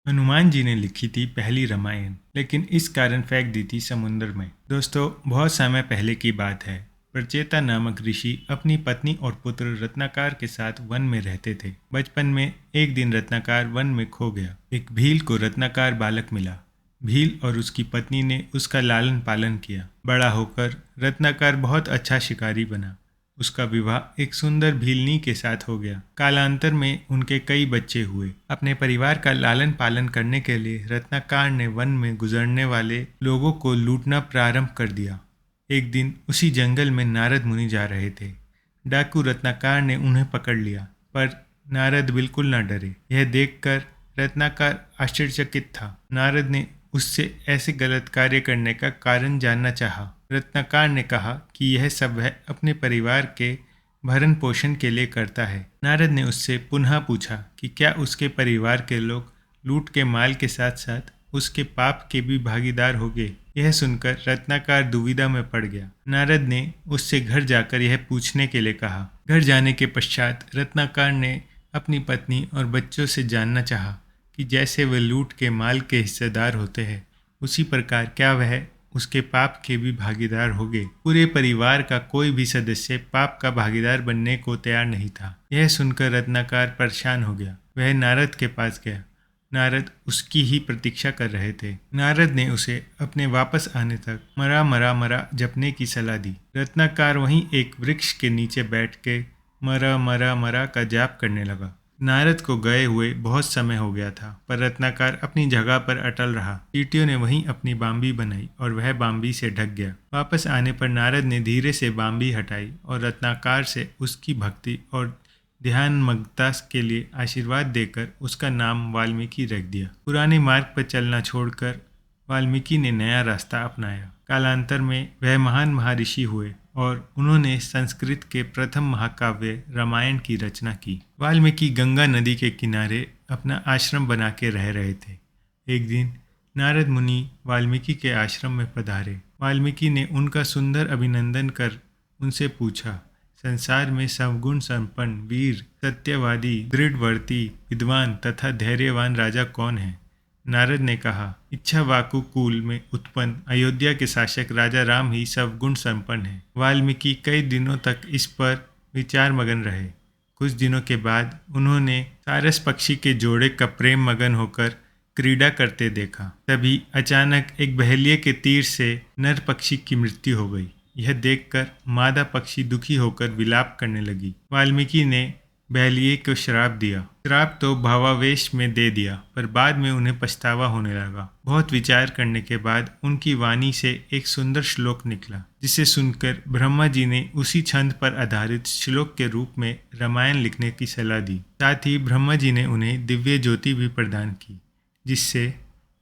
हनुमान जी ने लिखी थी पहली रामायण, लेकिन इस कारण फेंक दी थी समुद्र में। दोस्तों, बहुत समय पहले की बात है। प्रचेता नामक ऋषि अपनी पत्नी और पुत्र रत्नाकर के साथ वन में रहते थे। बचपन में एक दिन रत्नाकर वन में खो गया। एक भील को रत्नाकर बालक मिला। भील और उसकी पत्नी ने उसका लालन पालन किया। बड़ा होकर रत्नाकर बहुत अच्छा शिकारी बना। उसका विवाह एक सुंदर भीलनी के साथ हो गया। कालांतर में उनके कई बच्चे हुए। अपने परिवार का लालन पालन करने के लिए रत्नाकर ने वन में गुजरने वाले लोगों को लूटना प्रारंभ कर दिया। एक दिन उसी जंगल में नारद मुनि जा रहे थे। डाकू रत्नाकर ने उन्हें पकड़ लिया, पर नारद बिल्कुल न डरे। यह देखकर रत्नाकर आश्चर्यचकित था। नारद ने उससे ऐसे गलत कार्य करने का कारण जानना चाहा। रत्नाकर ने कहा कि यह सब वह अपने परिवार के भरण पोषण के लिए करता है। नारद ने उससे पुनः पूछा कि क्या उसके परिवार के लोग लूट के माल के साथ साथ उसके पाप के भी भागीदार होंगे। यह सुनकर रत्नाकर दुविधा में पड़ गया। नारद ने उससे घर जाकर यह पूछने के लिए कहा। घर जाने के पश्चात रत्नाकर ने अपनी पत्नी और बच्चों से जानना चाहा कि जैसे वे लूट के माल के हिस्सेदार होते हैं, उसी प्रकार क्या वह उसके पाप के भी भागीदार होंगे। पूरे परिवार का कोई भी सदस्य पाप का भागीदार बनने को तैयार नहीं था। यह सुनकर रत्नाकर परेशान हो गया। वह नारद के पास गया। नारद उसकी ही प्रतीक्षा कर रहे थे। नारद ने उसे अपने वापस आने तक मरा मरा मरा जपने की सलाह दी। रत्नाकर वहीं एक वृक्ष के नीचे बैठ के मरा मरा मरा का जाप करने लगा। नारद को गए हुए बहुत समय हो गया था, पर रत्नाकर अपनी जगह पर अटल रहा। चींटियों ने वहीं अपनी बांबी बनाई और वह बांबी से ढक गया। वापस आने पर नारद ने धीरे से बांबी हटाई और रत्नाकर से उसकी भक्ति और ध्यानमग्नता के लिए आशीर्वाद देकर उसका नाम वाल्मीकि रख दिया। पुराने मार्ग पर चलना छोड़कर वाल्मीकि ने नया रास्ता अपनाया। कालांतर में वह महान महर्षि हुए और उन्होंने संस्कृत के प्रथम महाकाव्य रामायण की रचना की। वाल्मीकि गंगा नदी के किनारे अपना आश्रम बना के रह रहे थे। एक दिन नारद मुनि वाल्मीकि के आश्रम में पधारे। वाल्मीकि ने उनका सुंदर अभिनंदन कर उनसे पूछा, संसार में सवगुण संपन्न, वीर, सत्यवादी, दृढ़वर्ती, विद्वान तथा धैर्यवान राजा कौन है? नारद ने कहा, इच्छावाकु कुल में उत्पन्न अयोध्या के शासक राजा राम ही सब गुण संपन्न है। वाल्मीकि कई दिनों तक इस पर विचार मगन रहे। कुछ दिनों के बाद उन्होंने सारस पक्षी के जोड़े का प्रेम मगन होकर क्रीड़ा करते देखा। तभी अचानक एक बहेलिये के तीर से नर पक्षी की मृत्यु हो गई। यह देखकर मादा पक्षी दुखी होकर विलाप करने लगी। वाल्मीकि ने बहेलिये को श्राप दिया। श्राप तो भावावेश में दे दिया, पर बाद में उन्हें पछतावा होने लगा। बहुत विचार करने के बाद उनकी वाणी से एक सुंदर श्लोक निकला, जिसे सुनकर ब्रह्मा जी ने उसी छंद पर आधारित श्लोक के रूप में रामायण लिखने की सलाह दी। साथ ही ब्रह्मा जी ने उन्हें दिव्य ज्योति भी प्रदान की, जिससे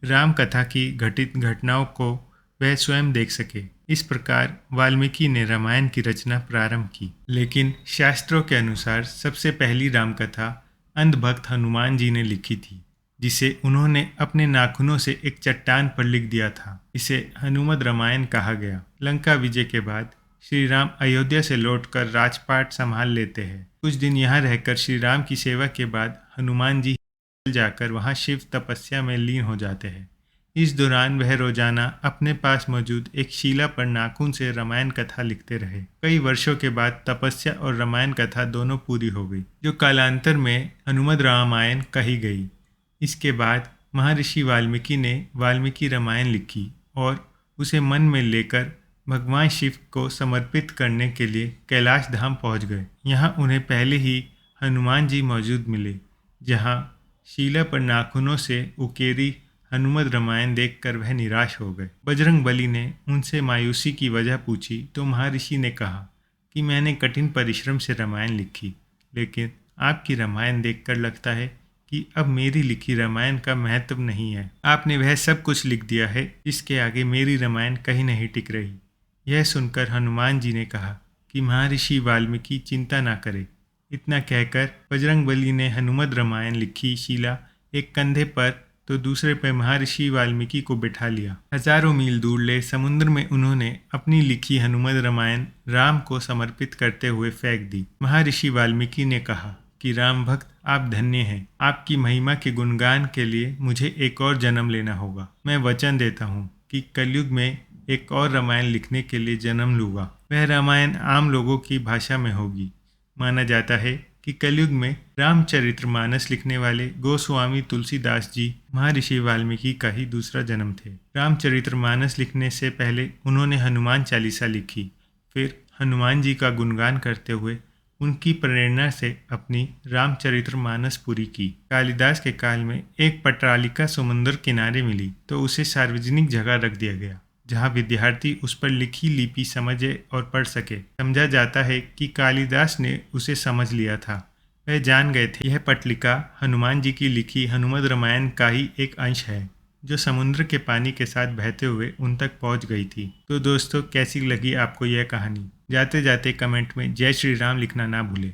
राम कथा की घटित घटनाओं को वह स्वयं देख सके। इस प्रकार वाल्मीकि ने रामायण की रचना प्रारंभ की। लेकिन शास्त्रों के अनुसार सबसे पहली रामकथा अंधभक्त हनुमान जी ने लिखी थी, जिसे उन्होंने अपने नाखूनों से एक चट्टान पर लिख दिया था। इसे हनुमद रामायण कहा गया। लंका विजय के बाद श्री राम अयोध्या से लौटकर राजपाट संभाल लेते हैं। कुछ दिन यहाँ रहकर श्री राम की सेवा के बाद हनुमान जी जाकर वहाँ शिव तपस्या में लीन हो जाते हैं। इस दौरान वह रोजाना अपने पास मौजूद एक शिला पर नाखून से रामायण कथा लिखते रहे। कई वर्षों के बाद तपस्या और रामायण कथा दोनों पूरी हो गई, जो कालांतर में हनुमद रामायण कही गई। इसके बाद महर्षि वाल्मीकि ने वाल्मीकि रामायण लिखी और उसे मन में लेकर भगवान शिव को समर्पित करने के लिए कैलाश धाम पहुँच गए। यहाँ उन्हें पहले ही हनुमान जी मौजूद मिले, जहाँ शिला पर नाखूनों से उकेरी हनुमद रामायण देखकर वह निराश हो गए। बजरंग बली ने उनसे मायूसी की वजह पूछी तो महर्षि ने कहा कि मैंने कठिन परिश्रम से रामायण लिखी, लेकिन आपकी रामायण देखकर लगता है कि अब मेरी लिखी रामायण का महत्व नहीं है। आपने वह सब कुछ लिख दिया है जिसके आगे मेरी रामायण कहीं नहीं टिक रही। यह सुनकर हनुमान जी ने कहा कि महर्षि वाल्मीकि चिंता ना करे। इतना कहकर बजरंगबली ने हनुमद रामायण लिखी शिला एक कंधे पर तो दूसरे पर महर्षि वाल्मीकि को बिठा लिया। हजारों मील दूर ले समुद्र में उन्होंने अपनी लिखी हनुमद रामायण राम को समर्पित करते हुए फेंक दी। महर्षि वाल्मीकि ने कहा कि राम भक्त आप धन्य हैं। आपकी महिमा के गुणगान के लिए मुझे एक और जन्म लेना होगा। मैं वचन देता हूँ कि कलयुग में एक और रामायण लिखने के लिए जन्म लूँगा। वह रामायण आम लोगों की भाषा में होगी। माना जाता है कि कलयुग में रामचरितमानस लिखने वाले गोस्वामी तुलसीदास जी महर्षि वाल्मीकि का ही दूसरा जन्म थे। रामचरितमानस लिखने से पहले उन्होंने हनुमान चालीसा लिखी। फिर हनुमान जी का गुणगान करते हुए उनकी प्रेरणा से अपनी रामचरितमानस पूरी की। कालिदास के काल में एक पट्टालिका समुद्र किनारे मिली तो उसे सार्वजनिक जगह रख दिया गया, जहां विद्यार्थी उस पर लिखी लिपि समझे और पढ़ सके। समझा जाता है कि कालिदास ने उसे समझ लिया था। वह जान गए थे यह पट्टिका हनुमान जी की लिखी हनुमद रामायण का ही एक अंश है, जो समुद्र के पानी के साथ बहते हुए उन तक पहुंच गई थी। तो दोस्तों, कैसी लगी आपको यह कहानी? जाते जाते कमेंट में जय श्री राम लिखना ना भूलें।